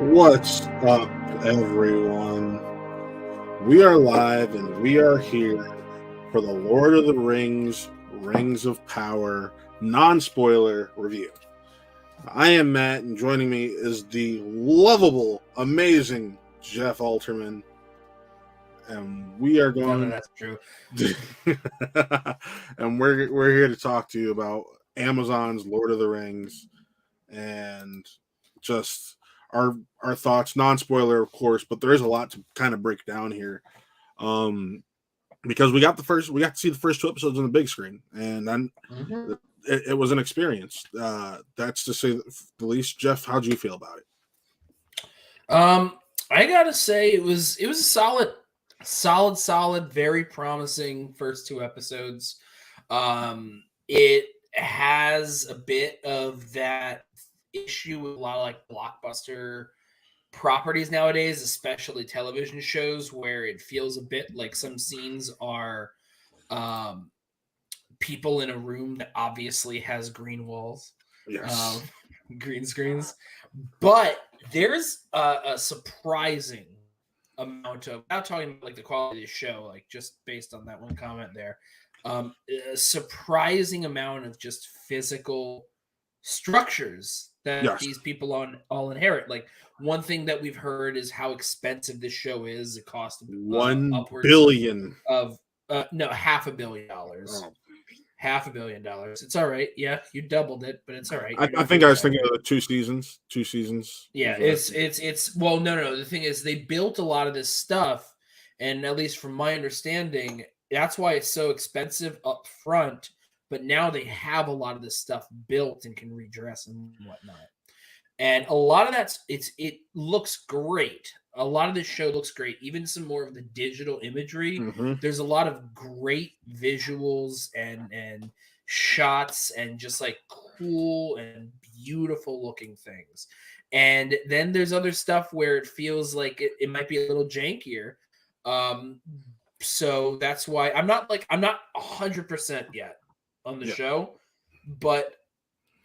What's up, everyone? We are live and we are here for the Lord of the Rings, Rings of Power non-spoiler review. I am Matt, and joining me is the lovable, amazing Jeff Alterman, and we are No, going. that's true. And we're here to talk to you about Amazon's Lord of the Rings and just our thoughts, non-spoiler of course, but there is a lot to kind of break down here. Because we got to see the first two episodes on the big screen, and then it was an experience. That's to say the least. Jeff, how'd you feel about it? I gotta say it was a solid, very promising first two episodes. It has a bit of that issue with a lot of like blockbuster properties nowadays, especially television shows, where it feels a bit like some scenes are people in a room that obviously has green walls, Yes. green screens. But there's a surprising amount of, without talking about like the quality of the show, like just based on that one comment there, a surprising amount of just physical structures that Yes. these people all inherit. Like one thing that we've heard is how expensive this show is. It cost $1 upwards billion. of no, $500 million. Oh. $500 million. It's all right. Yeah, you doubled it, but it's all right. I think I was thinking of two seasons. Yeah, it's well, no. The thing is, they built a lot of this stuff, and at least from my understanding, that's why it's so expensive up front. But now they have a lot of this stuff built and can redress and whatnot. And a lot of it looks great. A lot of this show looks great. Even some more of the digital imagery. Mm-hmm. There's a lot of great visuals and shots and just like cool and beautiful looking things. And then there's other stuff where it feels like it might be a little jankier. So that's why I'm not 100% yet on the show, but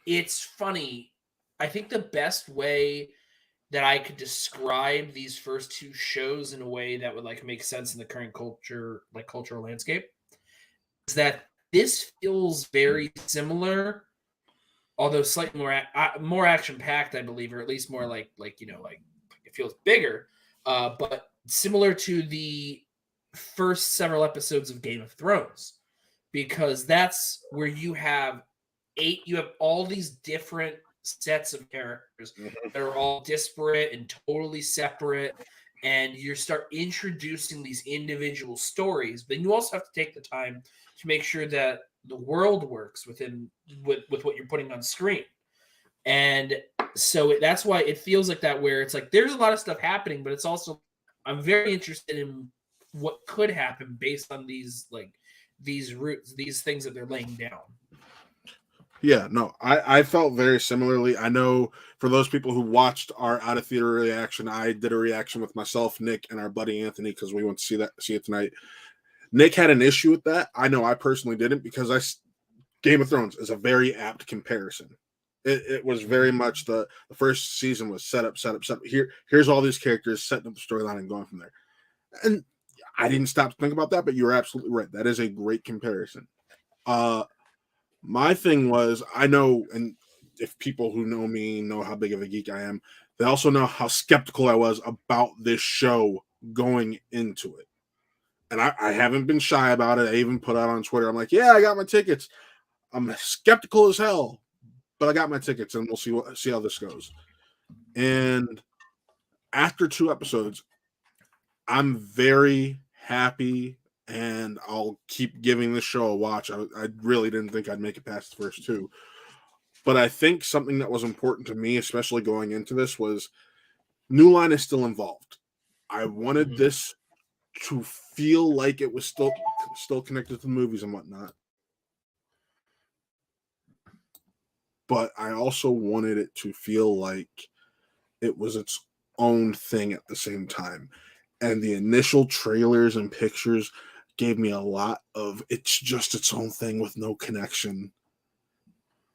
it's funny. I think the best way that I could describe these first two shows in a way that would like make sense in the current cultural landscape is that this feels very similar, although slightly more action packed, I believe, or at least more like it feels bigger, but similar to the first several episodes of Game of Thrones, because that's where you have all these different sets of characters that are all disparate and totally separate, and you start introducing these individual stories, but you also have to take the time to make sure that the world works with what you're putting on screen. And so that's why it feels like that, where it's like there's a lot of stuff happening, but it's also, I'm very interested in what could happen based on these roots, these things that they're laying down. Yeah, no, I felt very similarly. I know for those people who watched our out of theater reaction, I did a reaction with myself, Nick, and our buddy Anthony because we went to see it tonight. Nick had an issue with that. I know I personally didn't because Game of Thrones is a very apt comparison. It was very much the first season was set up. Here's all these characters setting up the storyline and going from there. And I didn't stop to think about that, but you're absolutely right. That is a great comparison. My thing was, I know, and if people who know me know how big of a geek I am, they also know how skeptical I was about this show going into it. And I haven't been shy about it. I even put out on Twitter, I'm like, yeah, I got my tickets. I'm skeptical as hell, but I got my tickets, and we'll see how this goes. And after two episodes, I'm very happy, and I'll keep giving this show a watch. I really didn't think I'd make it past the first two. But I think something that was important to me, especially going into this, was New Line is still involved. I wanted this to feel like it was still connected to the movies and whatnot. But I also wanted it to feel like it was its own thing at the same time. And the initial trailers and pictures gave me a lot of it's just its own thing with no connection.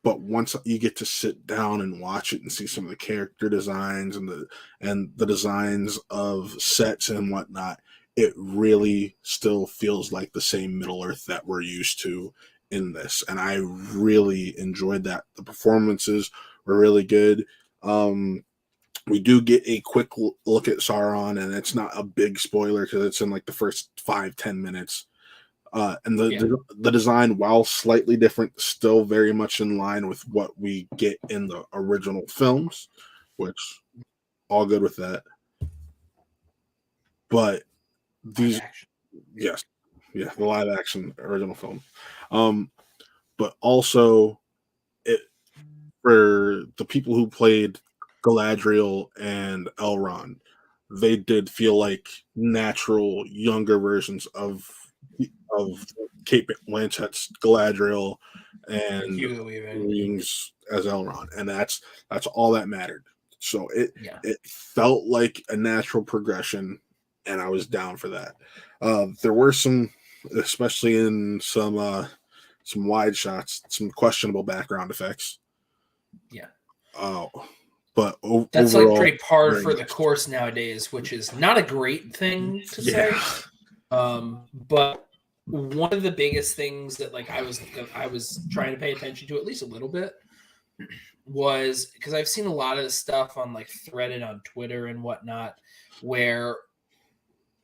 but once you get to sit down and watch it and see some of the character designs and the designs of sets and whatnot, it really still feels like the same Middle Earth that we're used to in this. And I really enjoyed that. The performances were really good. We do get a quick look at Sauron, and it's not a big spoiler because it's in like the first 5-10 minutes. And the design, while slightly different, still very much in line with what we get in the original films, which all good with that. But these, yes, yeah, the live action original film. But also, it for the people who played Galadriel and Elrond, they did feel like natural younger versions of Kate Blanchett's Galadriel and Hugo Weaving Weaving's as Elrond, and that's all that mattered. So it felt like a natural progression, and I was down for that. There were some, especially in some wide shots, some questionable background effects. Yeah. But that's overall, like pretty par for the course nowadays, which is not a great thing to say. But one of the biggest things that like I was trying to pay attention to at least a little bit was because I've seen a lot of stuff on like threaded on Twitter and whatnot, where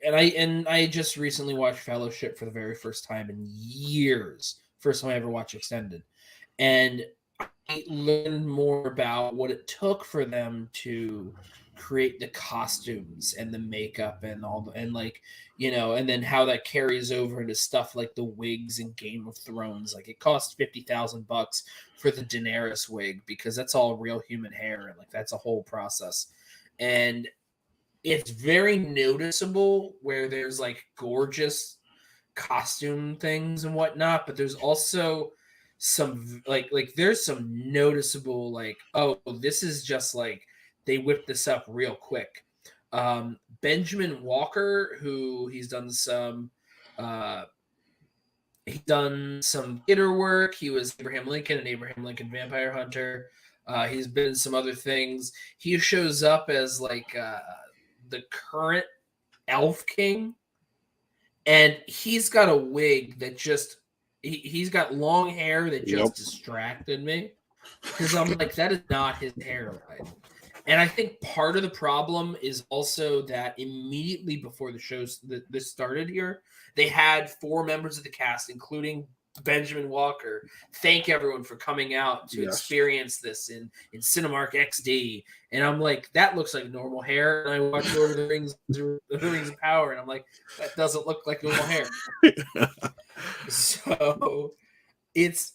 and I just recently watched Fellowship for the very first time in years. First time I ever watched Extended. And I learned more about what it took for them to create the costumes and the makeup and and like, you know, and then how that carries over into stuff like the wigs in Game of Thrones. Like it cost $50,000 for the Daenerys wig because that's all real human hair and like that's a whole process. And it's very noticeable where there's like gorgeous costume things and whatnot, but there's also some like there's some noticeable like, oh, this is just like they whipped this up real quick. Benjamin Walker, who he's done some theater work. He was Abraham Lincoln and Abraham Lincoln Vampire Hunter. He's been in some other things. He shows up as like the current Elf King, and he's got a wig that just he's got long hair that just distracted me because I'm like, that is not his hairline. And I think part of the problem is also that immediately before the show this started here, they had 4 members of the cast, including Benjamin Walker, thank everyone for coming out to experience this in Cinemark XD. And I'm like, that looks like normal hair. And I watched Lord of the Rings of Power, and I'm like, that doesn't look like normal hair. So it's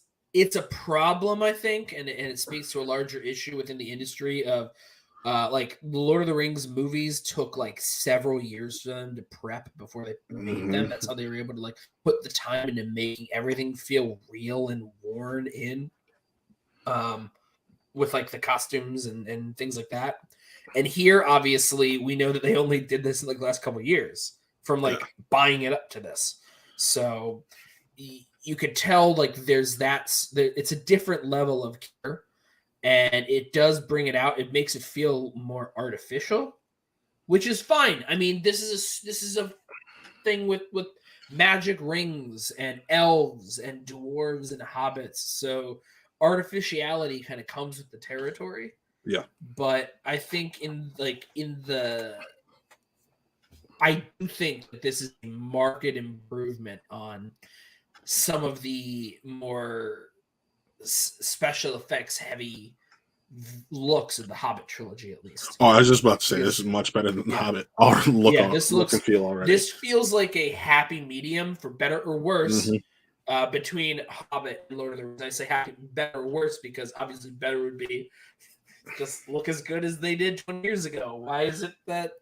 a problem, I think, and it speaks to a larger issue within the industry of like the Lord of the Rings movies took like several years for them to prep before they made them. That's how they were able to like put the time into making everything feel real and worn in, with like the costumes and things like that. And here, obviously, we know that they only did this in like the last couple of years from like buying it up to this. So you could tell like there's it's a different level of care. And it does bring it out. It makes it feel more artificial, which is fine. I mean, this is a thing with magic rings and elves and dwarves and hobbits. So artificiality kind of comes with the territory. Yeah. But I think I do think that this is a marked improvement on some of the more special effects heavy looks of the Hobbit trilogy, at least. Oh, I was just about to say this is much better than the Hobbit. Look and feel already. This feels like a happy medium, for better or worse, between Hobbit and Lord of the Rings. I say happy, better or worse because obviously better would be just look as good as they did 20 years ago. Why is it that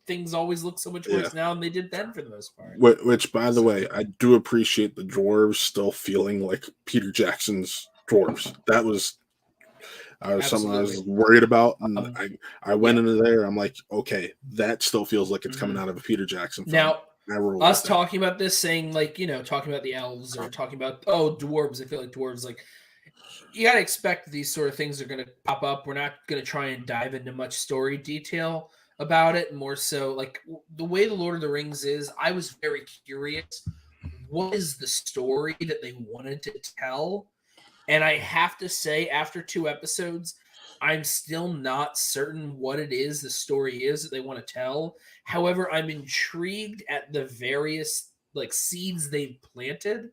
things always look so much worse now than they did then for the most part? Which, by the way, I do appreciate the dwarves still feeling like Peter Jackson's dwarves. That was something I was worried about, and I went into there. I'm like, okay, that still feels like it's coming out of a Peter Jackson film. Now, us talking about this, saying like, you know, talking about the elves or talking about dwarves. I feel like dwarves, like you gotta expect these sort of things are gonna pop up. We're not gonna try and dive into much story detail about it. More so, like the way the Lord of the Rings is, I was very curious. What is the story that they wanted to tell? And I have to say, after 2 episodes, I'm still not certain what it is the story is that they want to tell. However, I'm intrigued at the various like seeds they've planted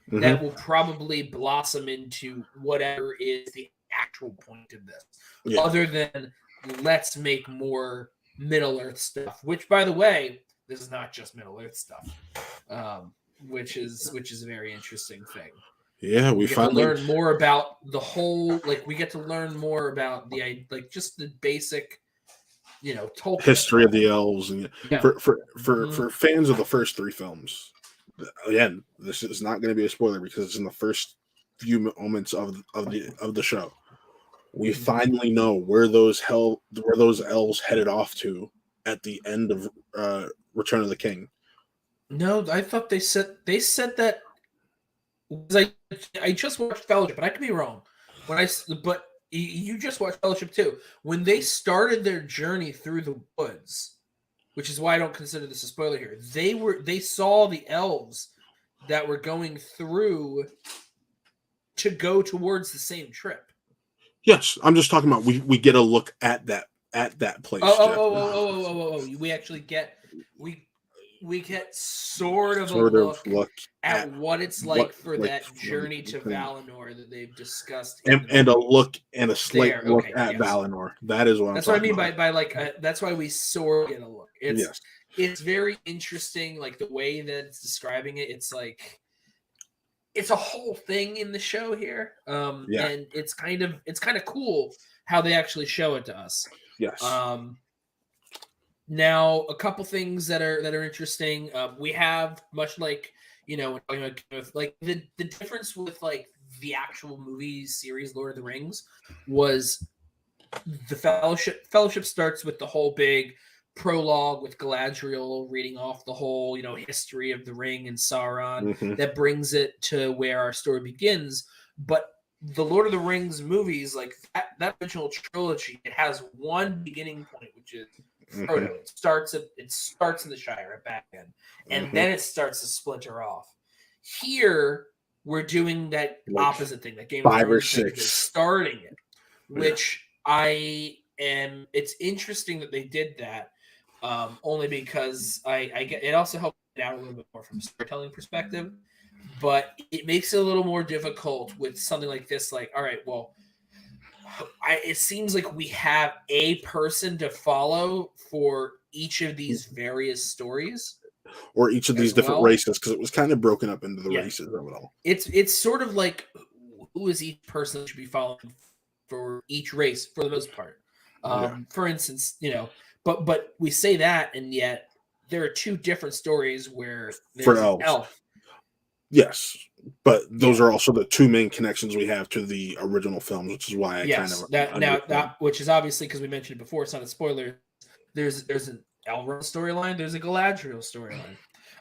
that Mhm. will probably blossom into whatever is the actual point of this. Yeah. Other than let's make more Middle Earth stuff, which by the way, this is not just Middle Earth stuff. Which is a very interesting thing. Yeah, we We get to finally learn more about the whole, like we get to learn more about like just the basic, Tolkien history of stuff. the elves, and Yeah. for fans of the first 3 films, again, this is not going to be a spoiler because it's in the first few moments of the show. We finally know where those elves headed off to at the end of Return of the King. No, I thought they said that. I just watched Fellowship, but I could be wrong. But you just watched Fellowship too. When they started their journey through the woods, which is why I don't consider this a spoiler here. They saw the elves that were going through to go towards the same trip. Yes, I'm just talking about we get a look at that place. We actually get we get sort of a Sort of look at at what it's like for like that journey to Valinor that they've discussed. and a look and a slight There, look okay, at yes. Valinor. That is what That's I'm what I talking mean about. by like that's why we sort of get a look. Yes. It's very interesting, like the way that it's describing it. It's like it's a whole thing in the show here, Yeah. and it's kind of cool how they actually show it to us. Yes. Now, a couple things that are interesting. We have much like like the difference with like the actual movie series Lord of the Rings was the Fellowship. Fellowship starts with the whole big prologue with Galadriel reading off the whole history of the ring and Sauron that brings it to where our story begins. But the Lord of the Rings movies, like that original trilogy, it has one beginning point, which is Frodo. It starts in the Shire at back end, and then it starts to splinter off. Here, we're doing that opposite thing, that Game of 5 or Thrones thing, 6 starting it, which it's interesting that they did that, only because I get it also helps it out a little bit more from a storytelling perspective, but it makes it a little more difficult with something like this. Like, all right, well, it seems like we have a person to follow for each of these various stories, or each of these different races, because it was kind of broken up into the races of it all. It's sort of like who is each person that should be following for each race for the most part. For instance, but we say that, and yet there are 2 different stories where there's for elves. Elf. Yes, but those are also the 2 main connections we have to the original films, which is why I kind of that which is obviously, because we mentioned it before, it's not a spoiler. There's an Elrond storyline, there's a Galadriel storyline,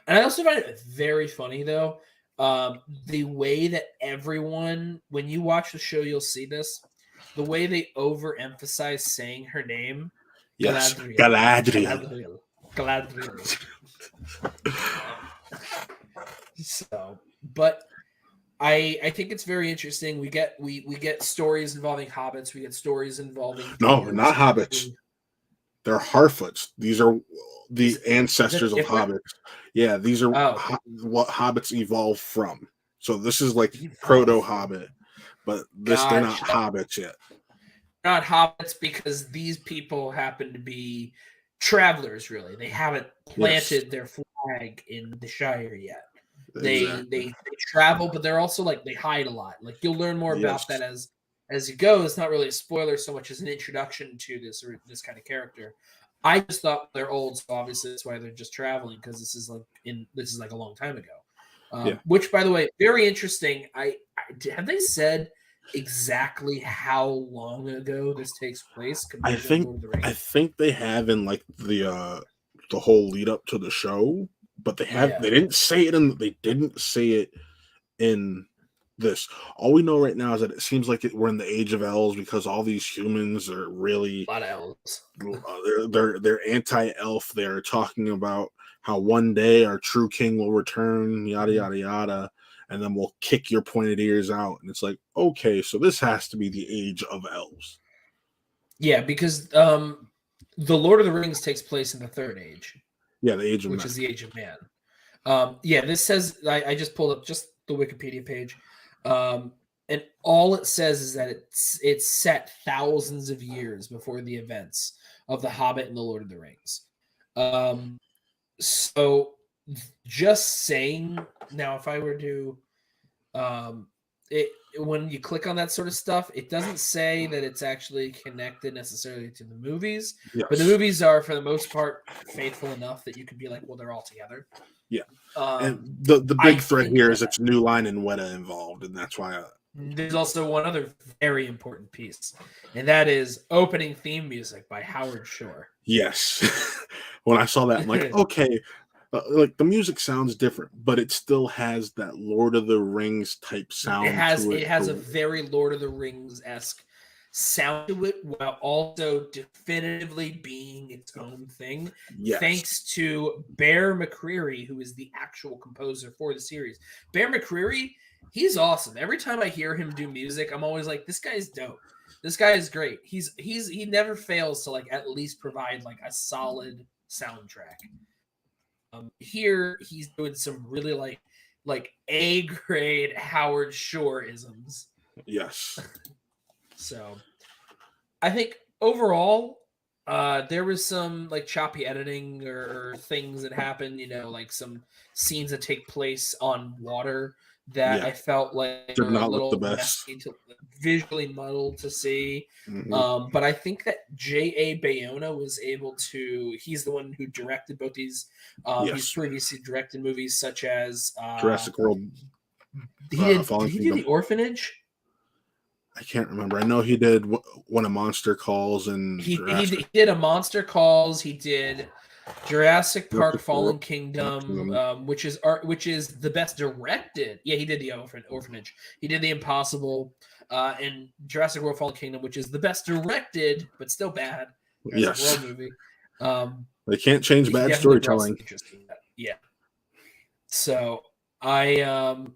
and I also find it very funny though, the way that everyone, when you watch the show, you'll see this, the way they overemphasize saying her name. Yes, Galadriel. So, but I think it's very interesting. We get stories involving hobbits. We get stories involving not hobbits. They're Harfoots. These are the ancestors of hobbits. Yeah, these are what hobbits evolved from. So this is like proto hobbit, but they're not hobbits yet. Not hobbits because these people happen to be travelers. Really, they haven't planted their flag in the Shire yet. They travel, but they're also like they hide a lot. Like you'll learn more about that as you go. It's not really a spoiler so much as an introduction to this kind of character. I just thought they're old, so obviously that's why they're just traveling, because this is like a long time ago. Which, by the way, very interesting. I have they said exactly how long ago this takes place? I think they have in like the whole lead up to the show. But they didn't say it in this. All we know right now is that it seems like we're in the age of elves because all these humans are really A lot of elves. they're anti-elf. They're talking about how one day our true king will return, yada yada yada, and then we'll kick your pointed ears out. And it's like, okay, so this has to be the age of elves. Yeah, because the Lord of the Rings takes place in the Third Age. Yeah, the age of which man. is the age of man. Yeah, this says I just pulled up just the Wikipedia page, and all it says is that it's set thousands of years before the events of The Hobbit and the Lord of the Rings. So just saying now, if I were to, when you click on that sort of stuff, it doesn't say that it's actually connected necessarily to the movies, Yes. but the movies are for the most part faithful enough that you could be like, well, they're all together. Yeah. And the big thread here is it's New Line and Weta involved, and that's why there's also one other very important piece, and that is opening theme music by Howard Shore. Yes. When I saw that, I'm like, okay, like the music sounds different, but it still has that Lord of the Rings type sound. It has a very Lord of the Rings-esque sound to it, while also definitively being its own thing. Yes. Thanks to Bear McCreary, who is the actual composer for the series. Bear McCreary, he's awesome. Every time I hear him do music, I'm always like, this guy's dope. This guy is great. He never fails to like at least provide like a solid soundtrack. Here he's doing some really like A grade Howard Shore isms. Yes. So I think overall, there was some like choppy editing or things that happened, like some scenes that take place on water that I felt like did were not a little look the best. Visually muddled to see. Mm-hmm. But I think that J.A. Bayona was able to, he's the one who directed both these. He's previously directed movies such as Jurassic World. Did he do The Orphanage? I can't remember. I know he did When a Monster Calls, and he did A Monster Calls. He did Jurassic Park: Fallen Kingdom, which is the best directed. Yeah, he did The Orphanage. He did The Impossible, and Jurassic World: Fallen Kingdom, which is the best directed but still bad Jurassic World movie. They can't change bad storytelling. Yeah. So I'm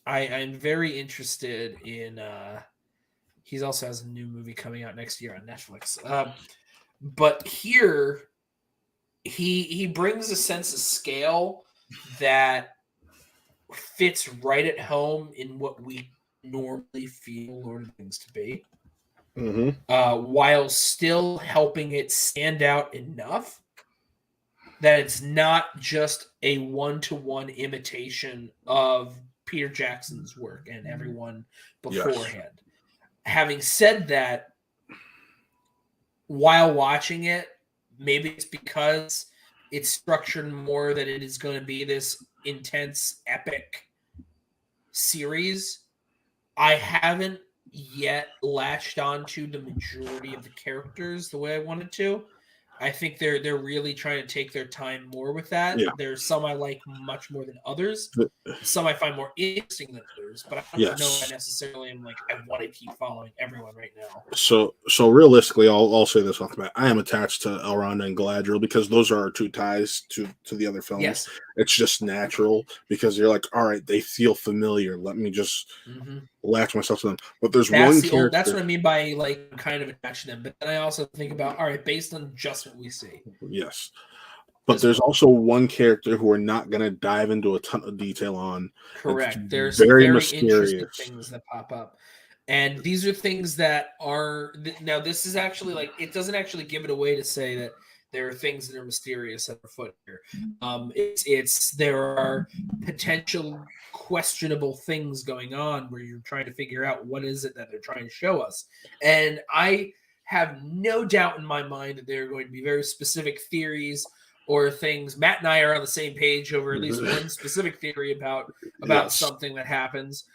very interested in. He also has a new movie coming out next year on Netflix. But here, he brings a sense of scale that fits right at home in what we normally feel Lord of the Rings to be, while still helping it stand out enough that it's not just a one-to-one imitation of Peter Jackson's work and everyone beforehand. Yes. Having said that, while watching it, maybe it's because it's structured more that it is going to be this intense, epic series. I haven't yet latched onto the majority of the characters the way I wanted to. I think they're really trying to take their time more with that. Yeah. There's some I like much more than others. Some I find more interesting than others, but I don't know if I necessarily am like, I want to keep following everyone right now. So realistically, I'll say this off the bat. I am attached to Elrond and Galadriel because those are our two ties to the other films. Yes. It's just natural because you're like, all right, they feel familiar. Let me just latch myself to them. But there's one character. That's what I mean by like kind of attached to them. But then I also think about, all right, based on just what we see. Yes. But there's also one character who we're not going to dive into a ton of detail on. Correct. There's very interesting things that pop up. And these are things that are now. This is actually like it doesn't actually give it away to say that there are things that are mysterious at the foot here. There are potential questionable things going on where you're trying to figure out what is it that they're trying to show us. And I have no doubt in my mind that there are going to be very specific theories or things. Matt and I are on the same page over at least one specific theory about something that happens.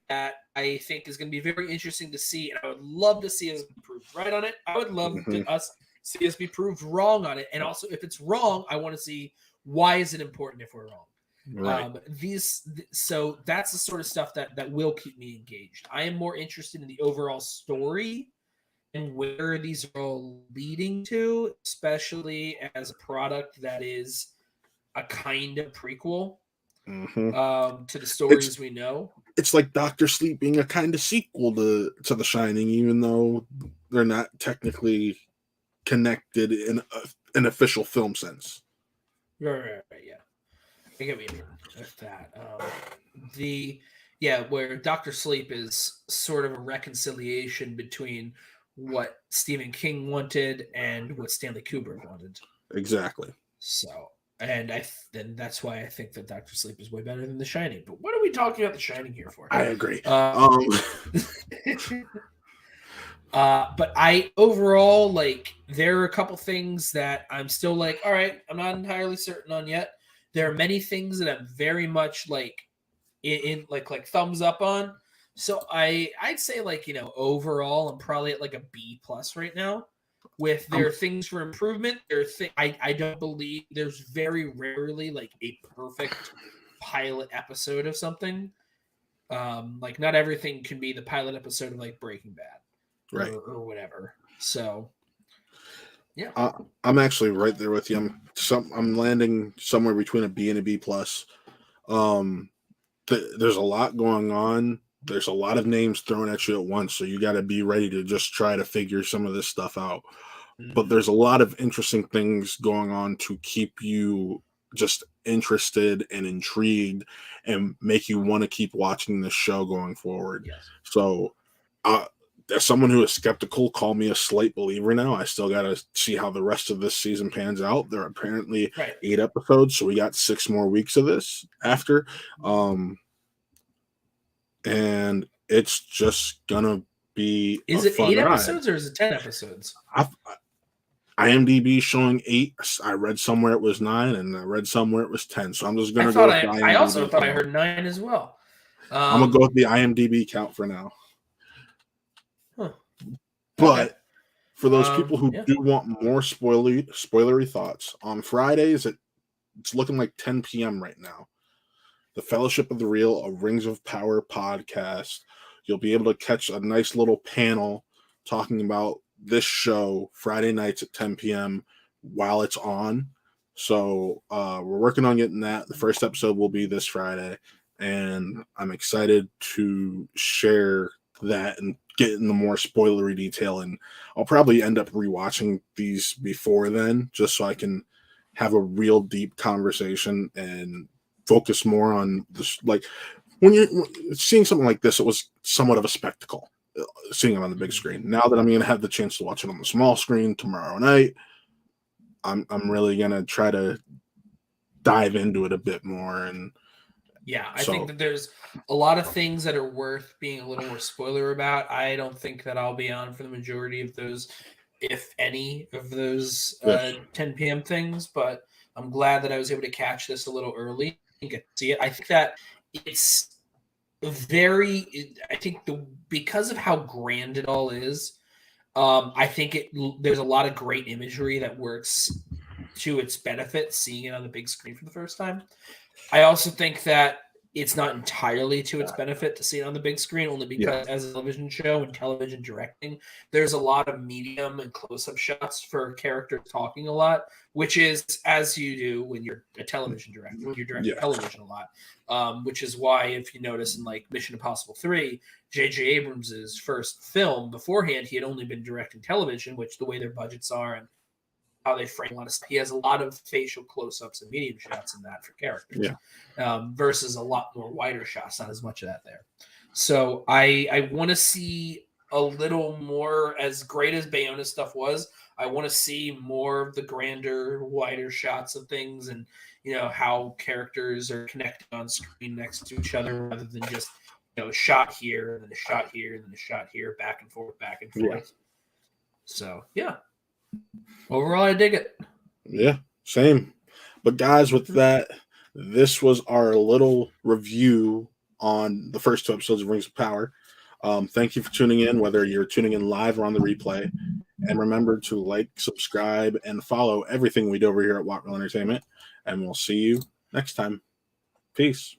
That I think is going to be very interesting to see, and I would love to see us be proved right on it. I would love to see us be proved wrong on it, and also if it's wrong, I want to see why is it important if we're wrong. Right. So that's the sort of stuff that will keep me engaged. I am more interested in the overall story and where these are all leading to, especially as a product that is a kind of prequel Hmm. to the stories we know. It's like Doctor Sleep being a kind of sequel to The Shining, even though they're not technically connected in an official film sense. Right, yeah. I get what you mean with that. Where Doctor Sleep is sort of a reconciliation between what Stephen King wanted and what Stanley Kubrick wanted. Exactly. So, and then that's why I think that Doctor Sleep is way better than The Shining. But what are we talking about The Shining here for? I agree. But I overall there are a couple things that I'm still like, all right, I'm not entirely certain on yet. There are many things that I'm very much in thumbs up on. So I'd say overall I'm probably at a B plus right now. With there are things for improvement. I don't believe there's very rarely a perfect pilot episode of something. Not everything can be the pilot episode of Breaking Bad. Right. Or whatever. So, yeah, I'm actually right there with you. I'm landing somewhere between a B and a B plus. There's a lot going on. There's a lot of names thrown at you at once, so you got to be ready to just try to figure some of this stuff out. But there's a lot of interesting things going on to keep you just interested and intrigued and make you want to keep watching this show going forward. Yes. So, as someone who is skeptical, call me a slight believer now. I still got to see how the rest of this season pans out. There are apparently 8 episodes, so we got 6 more weeks of this after. And it's just going to be Is it 8 episodes or is it 10 episodes? IMDb showing 8. I read somewhere it was 9, and I read somewhere it was 10. So I'm just going to go with the IMDb. I also thought I heard 9 as well. I'm going to go with the IMDb count for now. Huh. But for those people who do want more spoilery thoughts, on Fridays, it's looking like 10 p.m. right now. The Fellowship of the Real, a Rings of Power podcast. You'll be able to catch a nice little panel talking about this show Friday nights at 10 p.m. while it's on. So we're working on getting that. The first episode will be this Friday, and I'm excited to share that and get into more spoilery detail. And I'll probably end up rewatching these before then, just so I can have a real deep conversation and focus more on this. Like when you're seeing something like this, it was somewhat of a spectacle seeing it on the big screen. Now that I'm going to have the chance to watch it on the small screen tomorrow night, I'm really going to try to dive into it a bit more. And I think that there's a lot of things that are worth being a little more spoiler about. I don't think that I'll be on for the majority of those, if any of those 10 p.m. things, but I'm glad that I was able to catch this a little early and get to see it. I think that it's because of how grand it all is, I think there's a lot of great imagery that works to its benefit, seeing it on the big screen for the first time. I also think that it's not entirely to its benefit to see it on the big screen, only because as a television show and television directing, there's a lot of medium and close-up shots for characters talking a lot, which is as you do when you're a television director, when you're directing television a lot, which is why if you notice in Mission Impossible 3, J.J. Abrams' first film, beforehand he had only been directing television, which the way their budgets are and how they frame a lot of stuff. He has a lot of facial close-ups and medium shots in that for characters, versus a lot more wider shots, not as much of that there. So I want to see a little more, as great as Bayona stuff was, I want to see more of the grander, wider shots of things and, how characters are connected on screen next to each other rather than just, a shot here and then a shot here and then a shot here, back and forth. Yeah. So, overall, I dig it. Yeah, same. But guys, with that, this was our little review on the first 2 episodes of Rings of Power. Thank you for tuning in, whether you're tuning in live or on the replay. And remember to like, subscribe, and follow everything we do over here at Watt Reel Entertainment. And we'll see you next time. Peace.